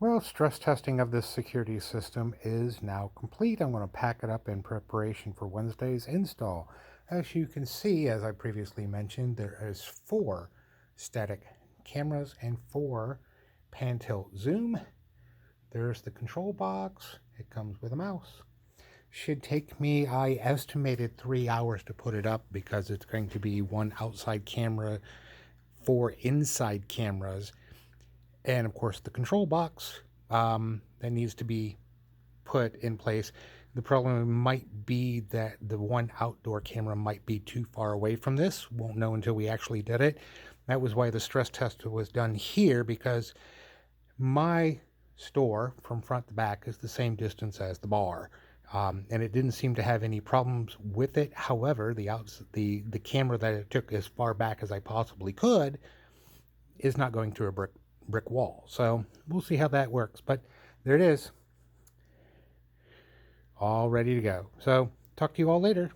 Well, stress testing of this security system is now complete. I'm going to pack it up in preparation for Wednesday's install. As you can see, as I previously mentioned, there is 4 static cameras and 4 pan tilt zoom. There's the control box. It comes with a mouse. Should take me, I estimated 3 hours to put it up because it's going to be 1 outside camera, 4 inside cameras, and of course the control box that needs to be put in place. The problem might be that the 1 outdoor camera might be too far away from this. Won't know until we actually did it. That was why the stress test was done here, because my store from front to back is the same distance as the bar. And it didn't seem to have any problems with it. However, the camera that it took as far back as I possibly could is not going through a brick wall. So we'll see how that works. But there it is, all ready to go. So talk to you all later.